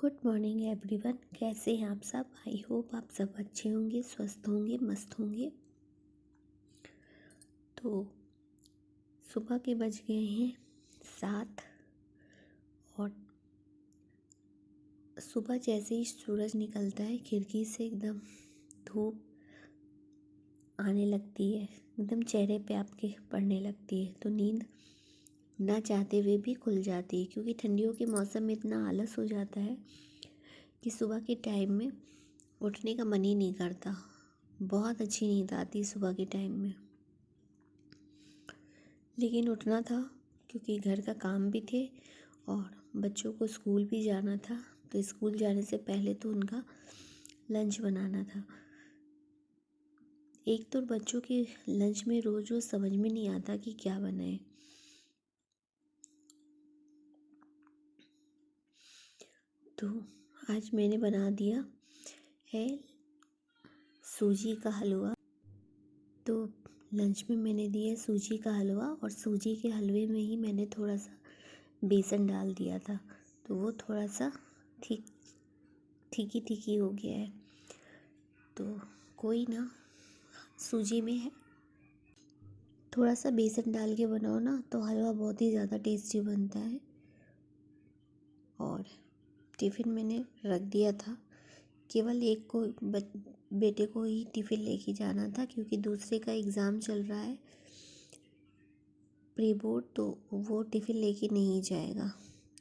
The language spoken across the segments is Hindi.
Good morning everyone. कैसे हैं आप सब? आई होप आप सब अच्छे होंगे, स्वस्थ होंगे, मस्त होंगे। तो सुबह के बज गए हैं 7 और सुबह जैसे ही सूरज निकलता है खिड़की से एकदम धूप आने लगती है, एकदम चेहरे पे आपके पड़ने लगती है। तो नींद ना चाहते हुए भी खुल जाती है, क्योंकि ठंडियों के मौसम में इतना आलस हो जाता है कि सुबह के टाइम में उठने का मन ही नहीं करता। बहुत अच्छी नींद आती है सुबह के टाइम में, लेकिन उठना था क्योंकि घर का काम भी थे और बच्चों को स्कूल भी जाना था। तो स्कूल जाने से पहले तो उनका लंच बनाना था। एक तो बच्चों के लंच में रोज़ रोज़ समझ में नहीं आता कि क्या बनाए। तो आज मैंने बना दिया है सूजी का हलवा। तो लंच में मैंने दिया सूजी का हलवा, और सूजी के हलवे में ही मैंने थोड़ा सा बेसन डाल दिया था, तो वो थोड़ा सा ठीकी हो गया है। तो कोई ना, सूजी में है थोड़ा सा बेसन डाल के बनाओ ना तो हलवा बहुत ही ज़्यादा टेस्टी बनता है। और टिफ़िन मैंने रख दिया था, केवल एक को बेटे को ही टिफ़िन लेके जाना था, क्योंकि दूसरे का एग्ज़ाम चल रहा है प्री बोर्ड, तो वो टिफ़िन लेके नहीं जाएगा।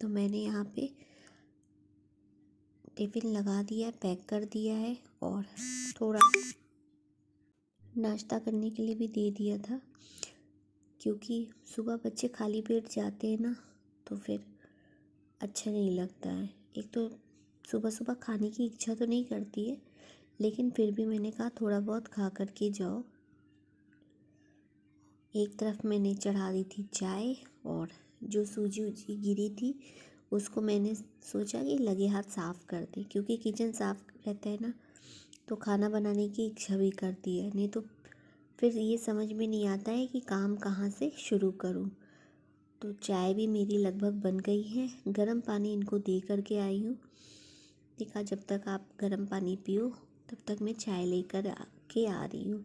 तो मैंने यहाँ पे टिफ़िन लगा दिया, पैक कर दिया है, और थोड़ा नाश्ता करने के लिए भी दे दिया था, क्योंकि सुबह बच्चे खाली पेट जाते हैं ना तो फिर अच्छा नहीं लगता है। एक तो सुबह सुबह खाने की इच्छा तो नहीं करती है, लेकिन फिर भी मैंने कहा थोड़ा बहुत खा कर के जाओ। एक तरफ मैंने चढ़ा दी थी चाय, और जो सूजी उजी गिरी थी उसको मैंने सोचा कि लगे हाथ साफ़ कर दे, क्योंकि किचन साफ़ रहता है ना तो खाना बनाने की इच्छा भी करती है। नहीं तो फिर ये समझ में नहीं आता है कि काम कहाँ से शुरू करूँ। तो चाय भी मेरी लगभग बन गई है, गर्म पानी इनको दे कर के आई हूँ। देखा जब तक आप गर्म पानी पियो तब तक मैं चाय लेकर के आ रही हूँ।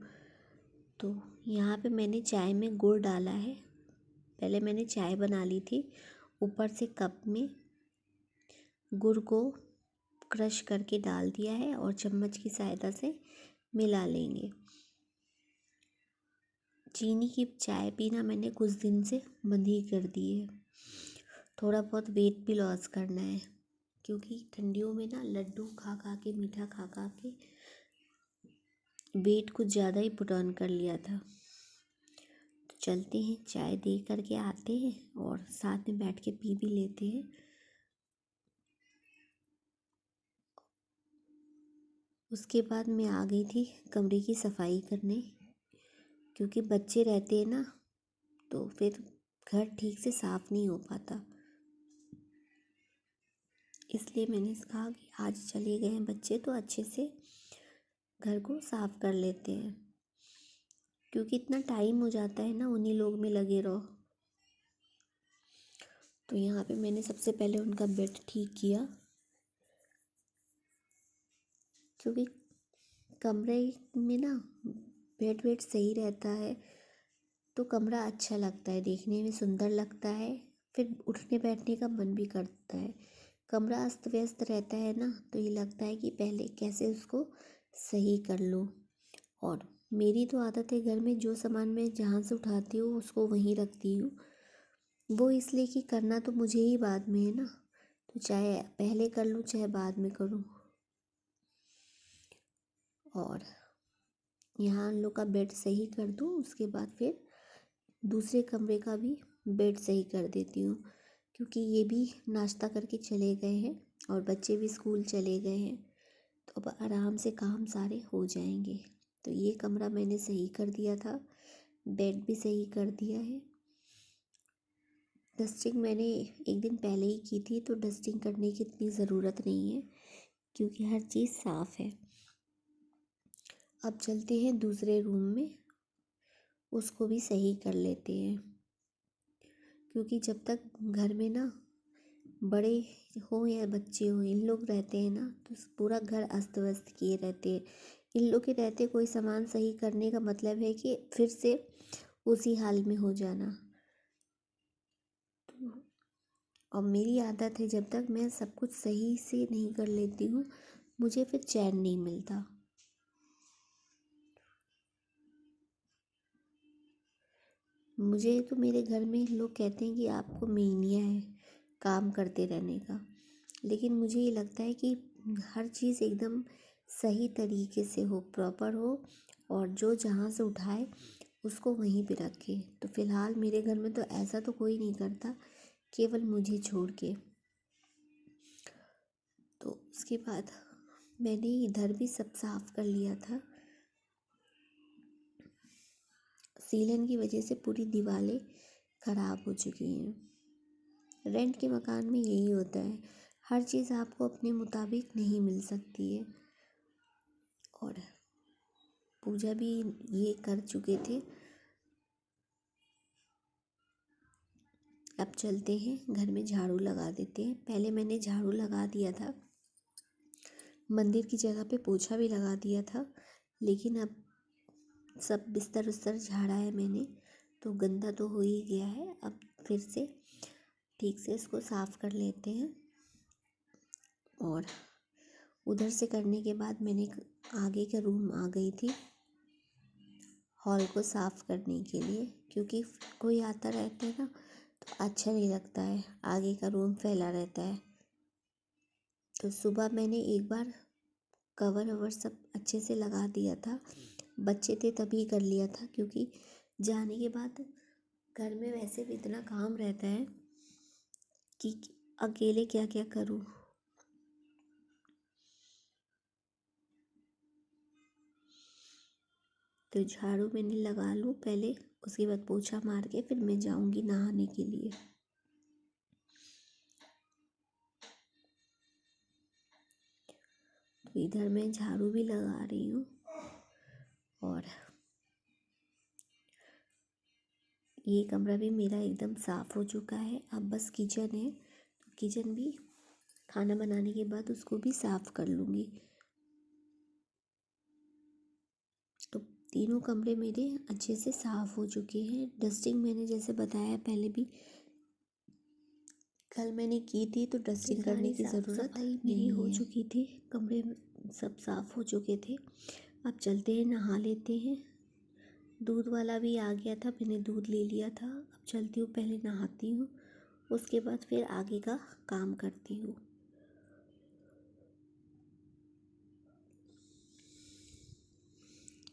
तो यहाँ पे मैंने चाय में गुड़ डाला है। पहले मैंने चाय बना ली थी, ऊपर से कप में गुड़ को क्रश करके डाल दिया है और चम्मच की सहायता से मिला लेंगे। चीनी की चाय पीना मैंने कुछ दिन से बंद ही कर दी है। थोड़ा बहुत वेट भी लॉस करना है, क्योंकि ठंडियों में ना लड्डू खा खा के, मीठा खा खा के वेट कुछ ज़्यादा ही पुट ऑन कर लिया था। तो चलते हैं, चाय दे करके आते हैं और साथ में बैठ के पी भी लेते हैं। उसके बाद मैं आ गई थी कमरे की सफाई करने, क्योंकि बच्चे रहते हैं ना तो फिर घर ठीक से साफ़ नहीं हो पाता। इसलिए मैंने कहा कि आज चले गए हैं बच्चे तो अच्छे से घर को साफ़ कर लेते हैं, क्योंकि इतना टाइम हो जाता है ना उन्हीं लोग में लगे रहो। तो यहाँ पे मैंने सबसे पहले उनका बेड ठीक किया, क्योंकि कमरे में ना बेड वेड सही रहता है तो कमरा अच्छा लगता है, देखने में सुंदर लगता है, फिर उठने बैठने का मन भी करता है। कमरा अस्त व्यस्त रहता है ना तो ये लगता है कि पहले कैसे उसको सही कर लूँ। और मेरी तो आदत है घर में जो सामान मैं जहाँ से उठाती हूँ उसको वहीं रखती हूँ। वो इसलिए कि करना तो मुझे ही बाद में है ना, तो चाहे पहले कर लूँ चाहे बाद में करूँ। और यहाँ उन लोग का बेड सही कर दूँ, उसके बाद फिर दूसरे कमरे का भी बेड सही कर देती हूँ, क्योंकि ये भी नाश्ता करके चले गए हैं और बच्चे भी स्कूल चले गए हैं, तो अब आराम से काम सारे हो जाएंगे। तो ये कमरा मैंने सही कर दिया था, बेड भी सही कर दिया है। डस्टिंग मैंने एक दिन पहले ही की थी, तो डस्टिंग करने की इतनी ज़रूरत नहीं है क्योंकि हर चीज़ साफ़ है। अब चलते हैं दूसरे रूम में, उसको भी सही कर लेते हैं, क्योंकि जब तक घर में ना बड़े हो या बच्चे हो, इन लोग रहते हैं ना तो पूरा घर अस्त व्यस्त किए रहते हैं। इन लोग के रहते कोई सामान सही करने का मतलब है कि फिर से उसी हाल में हो जाना। और मेरी आदत है, जब तक मैं सब कुछ सही से नहीं कर लेती हूँ मुझे फिर चैन नहीं मिलता। मुझे तो मेरे घर में लोग कहते हैं कि आपको मेनिया है काम करते रहने का, लेकिन मुझे ये लगता है कि हर चीज़ एकदम सही तरीके से हो, प्रॉपर हो, और जो जहाँ से उठाए उसको वहीं पे रखे। तो फ़िलहाल मेरे घर में तो ऐसा तो कोई नहीं करता, केवल मुझे छोड़ के। तो उसके बाद मैंने इधर भी सब साफ कर लिया था। सीलन की वजह से पूरी दीवारें ख़राब हो चुकी हैं। रेंट के मकान में यही होता है, हर चीज़ आपको अपने मुताबिक नहीं मिल सकती है। और पूजा भी ये कर चुके थे। अब चलते हैं घर में झाड़ू लगा देते हैं। पहले मैंने झाड़ू लगा दिया था, मंदिर की जगह पे पोछा भी लगा दिया था, लेकिन अब सब बिस्तर उस्तर झाड़ा है मैंने, तो गंदा तो हो ही गया है। अब फिर से ठीक से इसको साफ़ कर लेते हैं। और उधर से करने के बाद मैंने आगे का रूम आ गई थी हॉल को साफ़ करने के लिए, क्योंकि कोई आता रहता है ना तो अच्छा नहीं लगता है, आगे का रूम फैला रहता है। तो सुबह मैंने एक बार कवर ववर सब अच्छे से लगा दिया था, बच्चे थे तभी कर लिया था, क्योंकि जाने के बाद घर में वैसे भी इतना काम रहता है कि अकेले क्या क्या करूँ। तो झाड़ू मैंने लगा लूँ पहले, उसके बाद पोछा मार के फिर मैं जाऊँगी नहाने के लिए। तो इधर मैं झाड़ू भी लगा रही हूँ। और ये कमरा भी मेरा एकदम साफ़ हो चुका है। अब बस किचन है, तो किचन भी खाना बनाने के बाद उसको भी साफ़ कर लूँगी। तो तीनों कमरे मेरे अच्छे से साफ़ हो चुके हैं। डस्टिंग मैंने जैसे बताया पहले भी, कल मैंने की थी, तो डस्टिंग करने की ज़रूरत मेरी हो चुकी थी। कमरे सब साफ़ हो चुके थे। अब चलते हैं नहा लेते हैं। दूध वाला भी आ गया था, मैंने दूध ले लिया था। अब चलती हूँ, पहले नहाती हूँ, उसके बाद फिर आगे का काम करती हूँ।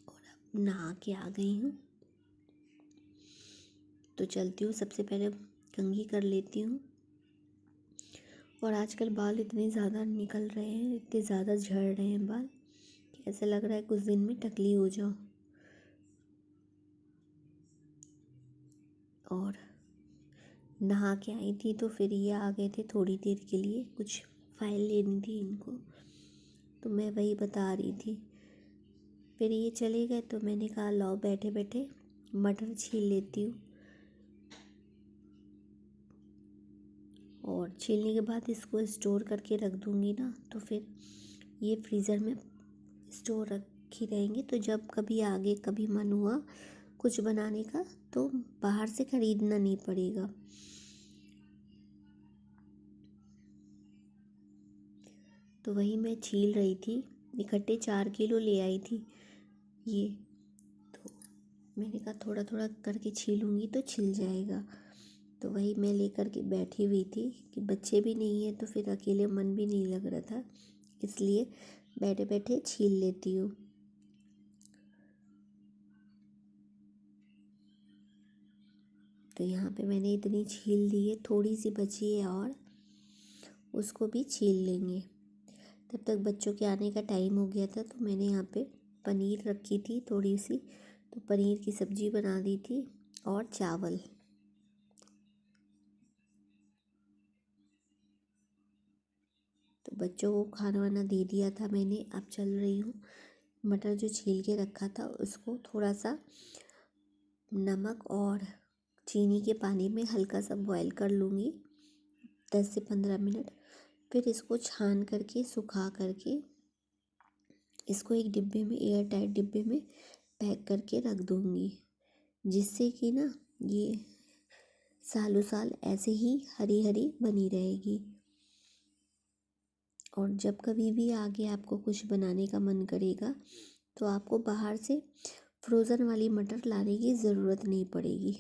और अब नहा के आ गई हूँ, तो चलती हूँ, सबसे पहले कंघी कर लेती हूँ। और आजकल बाल इतने ज़्यादा निकल रहे हैं, इतने ज़्यादा झड़ रहे हैं बाल कि ऐसा लग रहा है कुछ दिन में टकली हो जाऊँ। और नहा के आई थी तो फिर ये आ गए थे थोड़ी देर के लिए, कुछ फाइल लेनी थी इनको, तो मैं वही बता रही थी। फिर ये चले गए तो मैंने कहा लाओ बैठे बैठे मटर छील लेती हूँ। और छीलने के बाद इसको स्टोर करके रख दूँगी ना, तो फिर ये फ्रीज़र में स्टोर रखी रहेंगी, तो जब कभी आगे कभी मन हुआ कुछ बनाने का तो बाहर से ख़रीदना नहीं पड़ेगा। तो वही मैं छील रही थी, इकट्ठे 4 किलो ले आई थी ये, तो मैंने कहा थोड़ा थोड़ा करके छीलूँगी तो छिल जाएगा। तो वही मैं लेकर के बैठी हुई थी कि बच्चे भी नहीं है तो फिर अकेले मन भी नहीं लग रहा था, इसलिए बैठे बैठे छील लेती हूँ। तो यहाँ पे मैंने इतनी छील दी है, थोड़ी सी बची है और उसको भी छील लेंगे। तब तक बच्चों के आने का टाइम हो गया था, तो मैंने यहाँ पे पनीर रखी थी थोड़ी सी, तो पनीर की सब्ज़ी बना दी थी और चावल। तो बच्चों को खाना वाना दे दिया था मैंने। अब चल रही हूँ, मटर जो छील के रखा था उसको थोड़ा सा नमक और चीनी के पानी में हल्का सा बॉईल कर लूँगी, 10 से 15 मिनट। फिर इसको छान करके सुखा करके इसको एक डिब्बे में, एयर टाइट डिब्बे में पैक करके रख दूँगी, जिससे कि ना ये सालों साल ऐसे ही हरी हरी बनी रहेगी। और जब कभी भी आगे आपको कुछ बनाने का मन करेगा तो आपको बाहर से फ्रोज़न वाली मटर लाने की ज़रूरत नहीं पड़ेगी।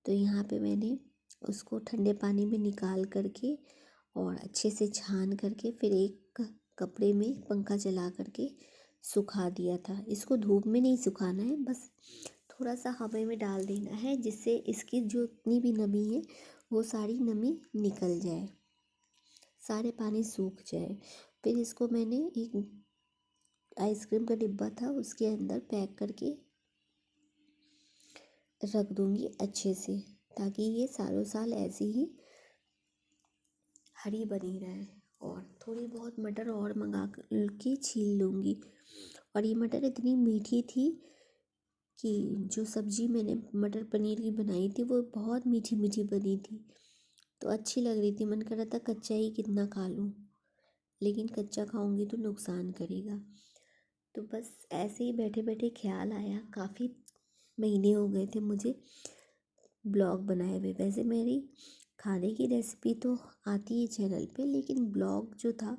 तो यहाँ पे मैंने उसको ठंडे पानी में निकाल करके और अच्छे से छान करके फिर एक कपड़े में पंखा चला करके सुखा दिया था। इसको धूप में नहीं सुखाना है, बस थोड़ा सा हवा में डाल देना है, जिससे इसकी जो इतनी भी नमी है वो सारी नमी निकल जाए, सारे पानी सूख जाए। फिर इसको मैंने एक आइसक्रीम का डिब्बा था उसके अंदर पैक करके रख दूँगी अच्छे से, ताकि ये सालों साल ऐसी ही हरी बनी रहे। और थोड़ी बहुत मटर और मंगा के छील लूँगी। और ये मटर इतनी मीठी थी कि जो सब्ज़ी मैंने मटर पनीर की बनाई थी वो बहुत मीठी मीठी बनी थी, तो अच्छी लग रही थी। मन कर रहा था कच्चा ही कितना खा लूँ, लेकिन कच्चा खाऊंगी तो नुकसान करेगा। तो बस ऐसे ही बैठे बैठे ख्याल आया, काफ़ी महीने हो गए थे मुझे ब्लॉग बनाए हुए। वैसे मेरी खाने की रेसिपी तो आती है चैनल पे, लेकिन ब्लॉग जो था,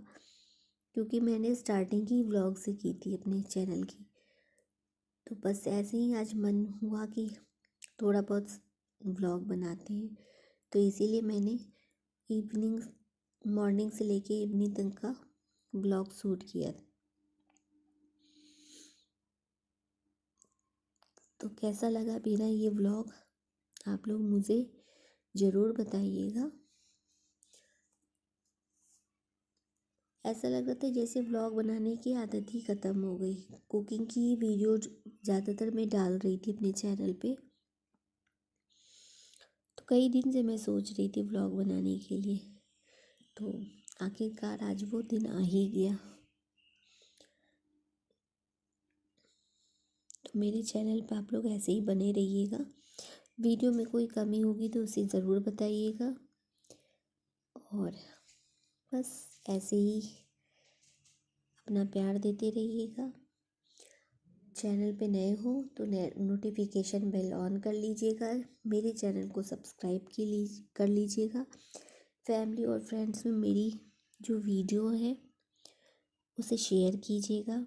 क्योंकि मैंने स्टार्टिंग ही ब्लॉग से की थी अपने चैनल की, तो बस ऐसे ही आज मन हुआ कि थोड़ा बहुत ब्लॉग बनाते हैं। तो इसीलिए मैंने इवनिंग मॉर्निंग से लेके इवनिंग तक का ब्लॉग शूट किया। तो कैसा लगा मेरा ये व्लॉग, आप लोग मुझे ज़रूर बताइएगा। ऐसा लग रहा था जैसे व्लॉग बनाने की आदत ही ख़त्म हो गई। कुकिंग की वीडियो ज़्यादातर मैं डाल रही थी अपने चैनल पे, तो कई दिन से मैं सोच रही थी व्लॉग बनाने के लिए, तो आखिरकार आज वो दिन आ ही गया। तो मेरे चैनल पर आप लोग ऐसे ही बने रहिएगा। वीडियो में कोई कमी होगी तो उसे ज़रूर बताइएगा। और बस ऐसे ही अपना प्यार देते रहिएगा। चैनल पे नए हो तो नोटिफिकेशन बेल ऑन कर लीजिएगा। मेरे चैनल को सब्सक्राइब कर लीजिएगा। फैमिली और फ्रेंड्स में मेरी जो वीडियो है उसे शेयर कीजिएगा।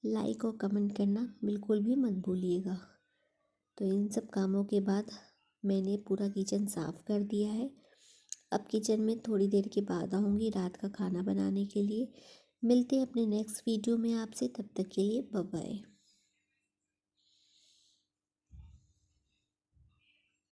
लाइक और कमेंट करना बिल्कुल भी मत भूलिएगा। तो इन सब कामों के बाद मैंने पूरा किचन साफ़ कर दिया है। अब किचन में थोड़ी देर के बाद आऊँगी रात का खाना बनाने के लिए। मिलते हैं अपने नेक्स्ट वीडियो में आपसे, तब तक के लिए बाय बाय।